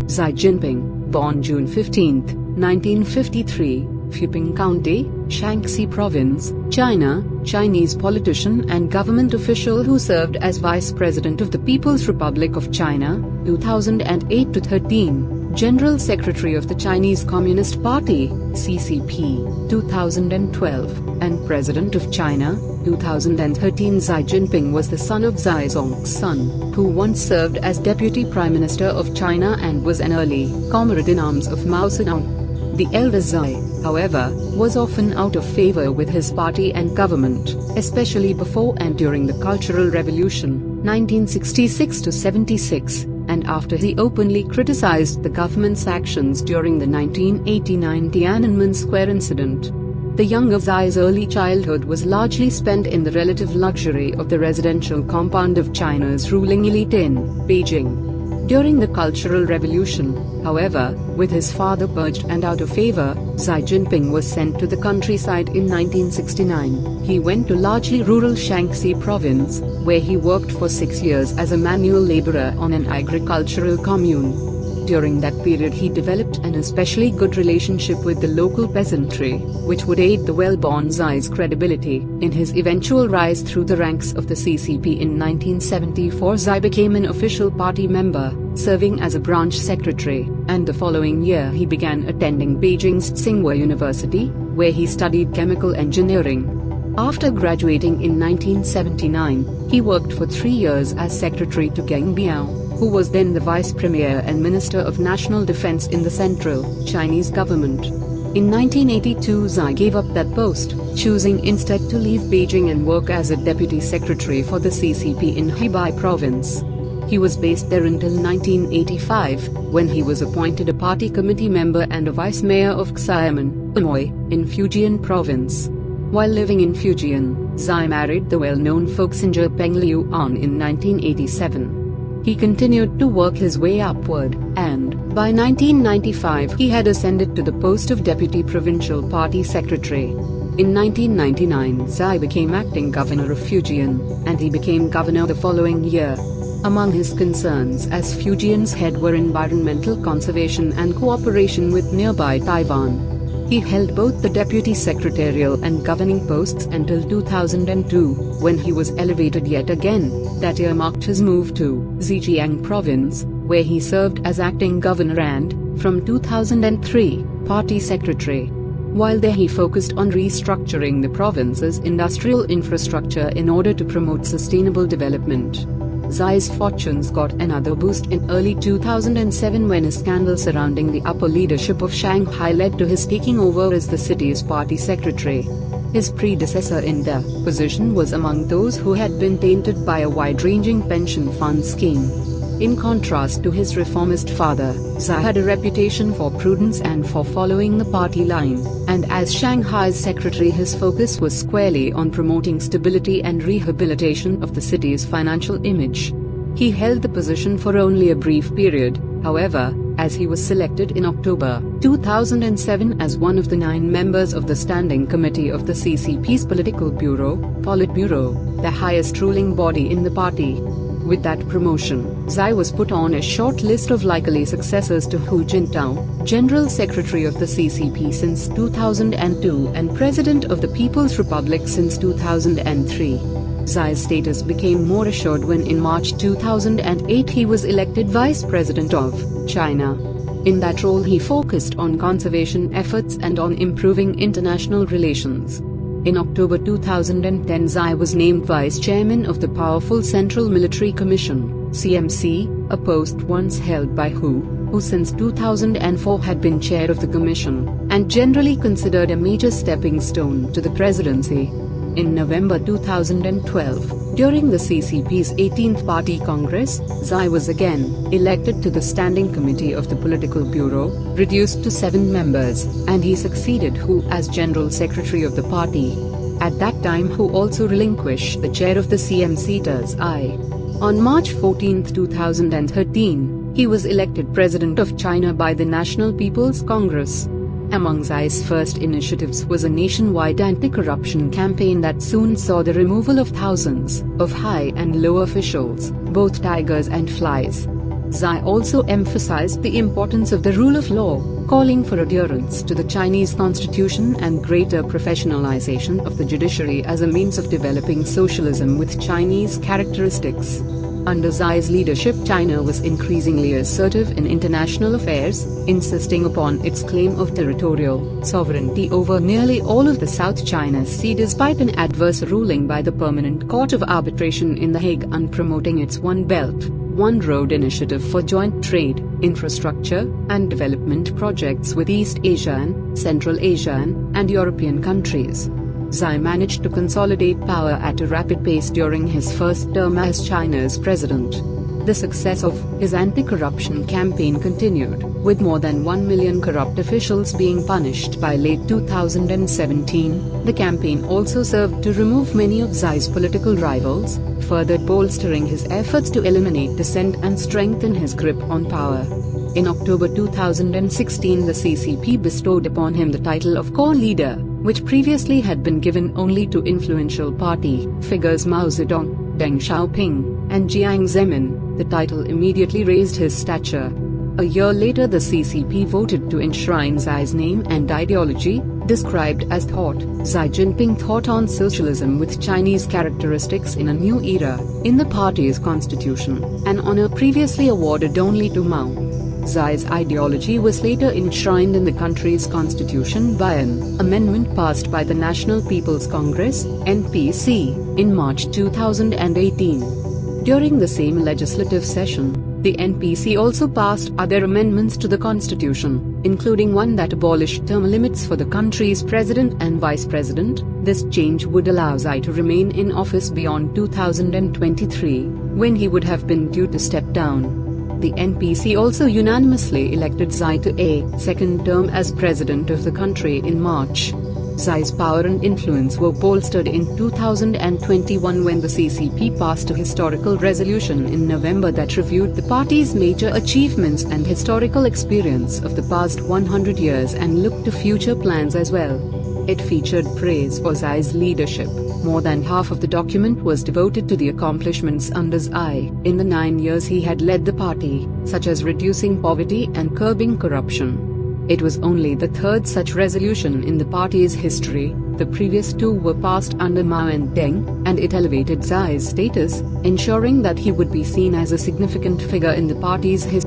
Xi Jinping, born June 15, 1953, Fuping County, Shaanxi Province, China, Chinese politician and government official who served as Vice President of the People's Republic of China, 2008-13. General Secretary of the Chinese Communist Party, CCP, 2012, and President of China, 2013. Xi Jinping was the son of Xi Zhongxun, who once served as Deputy Prime Minister of China and was an early comrade in arms of Mao Zedong. The elder Xi, however, was often out of favor with his party and government, especially before and during the Cultural Revolution, 1966-76. And after he openly criticized the government's actions during the 1989 Tiananmen Square incident. The younger Xi's early childhood was largely spent in the relative luxury of the residential compound of China's ruling elite in Beijing. During the Cultural Revolution, however, with his father purged and out of favor, Xi Jinping was sent to the countryside in 1969. He went to largely rural Shaanxi province, where he worked for 6 years as a manual laborer on an agricultural commune. During that period he developed an especially good relationship with the local peasantry, which would aid the well-born Xi's credibility. In his eventual rise through the ranks of the CCP in 1974, Xi became an official party member, serving as a branch secretary, and the following year he began attending Beijing's Tsinghua University, where he studied chemical engineering. After graduating in 1979, he worked for 3 years as secretary to Geng Biao, who was then the Vice Premier and Minister of National Defense in the Central Chinese government. In 1982 Xi gave up that post, choosing instead to leave Beijing and work as a Deputy Secretary for the CCP in Hebei Province. He was based there until 1985, when he was appointed a party committee member and a Vice Mayor of Xiamen, Amoy, in Fujian Province. While living in Fujian, Xi married the well-known folk singer Peng Liu An in 1987. He continued to work his way upward, and, by 1995 he had ascended to the post of Deputy Provincial Party Secretary. In 1999 Xi became acting governor of Fujian, and he became governor the following year. Among his concerns as Fujian's head were environmental conservation and cooperation with nearby Taiwan. He held both the deputy secretarial and governing posts until 2002, when he was elevated yet again. That year marked his move to Zhejiang province, where he served as acting governor and, from 2003, party secretary. While there he focused on restructuring the province's industrial infrastructure in order to promote sustainable development. Xi's fortunes got another boost in early 2007 when a scandal surrounding the upper leadership of Shanghai led to his taking over as the city's party secretary. His predecessor in the position was among those who had been tainted by a wide-ranging pension fund scheme. In contrast to his reformist father, Xi had a reputation for prudence and for following the party line, and as Shanghai's secretary his focus was squarely on promoting stability and rehabilitation of the city's financial image. He held the position for only a brief period, however, as he was selected in October 2007 as one of the 9 members of the Standing Committee of the CCP's Political Bureau, Politburo, the highest ruling body in the party. With that promotion, Xi was put on a short list of likely successors to Hu Jintao, General Secretary of the CCP since 2002 and President of the People's Republic since 2003. Xi's status became more assured when in March 2008 he was elected Vice President of China. In that role he focused on conservation efforts and on improving international relations. In October 2010 Xi was named Vice Chairman of the powerful Central Military Commission, CMC, a post once held by who since 2004 had been chair of the commission, and generally considered a major stepping stone to the presidency. In November 2012, during the CCP's 18th Party Congress, Xi was again elected to the Standing Committee of the Political Bureau, reduced to 7 members, and he succeeded Hu as General Secretary of the party. At that time Hu also relinquished the chair of the CMC to Xi. On March 14, 2013, he was elected President of China by the National People's Congress. Among Xi's first initiatives was a nationwide anti-corruption campaign that soon saw the removal of thousands of high and low officials, both tigers and flies. Xi also emphasized the importance of the rule of law, calling for adherence to the Chinese constitution and greater professionalization of the judiciary as a means of developing socialism with Chinese characteristics. Under Xi's leadership, China was increasingly assertive in international affairs, insisting upon its claim of territorial sovereignty over nearly all of the South China Sea despite an adverse ruling by the Permanent Court of Arbitration in The Hague and promoting its One Belt, One Road initiative for joint trade, infrastructure, and development projects with East Asian, Central Asian, and European countries. Xi managed to consolidate power at a rapid pace during his first term as China's president. The success of his anti-corruption campaign continued, with more than 1 million corrupt officials being punished by late 2017. The campaign also served to remove many of Xi's political rivals, further bolstering his efforts to eliminate dissent and strengthen his grip on power. In October 2016, the CCP bestowed upon him the title of core leader, which previously had been given only to influential party figures Mao Zedong, Deng Xiaoping, and Jiang Zemin. The title immediately raised his stature. A year later, the CCP voted to enshrine Xi's name and ideology, described as Thought. Xi Jinping thought on socialism with Chinese characteristics in a new era, in the party's constitution, an honor previously awarded only to Mao. Xi's ideology was later enshrined in the country's constitution by an amendment passed by the National People's Congress (NPC) in March 2018. During the same legislative session, the NPC also passed other amendments to the constitution, including one that abolished term limits for the country's president and vice president. This change would allow Xi to remain in office beyond 2023, when he would have been due to step down. The NPC also unanimously elected Xi to a second term as president of the country in March. Xi's power and influence were bolstered in 2021 when the CCP passed a historical resolution in November that reviewed the party's major achievements and historical experience of the past 100 years and looked to future plans as well. It featured praise for Xi's leadership. More than half of the document was devoted to the accomplishments under Xi in the 9 years he had led the party, such as reducing poverty and curbing corruption. It was only the third such resolution in the party's history. The previous two were passed under Mao and Deng, and it elevated Xi's status, ensuring that he would be seen as a significant figure in the party's history.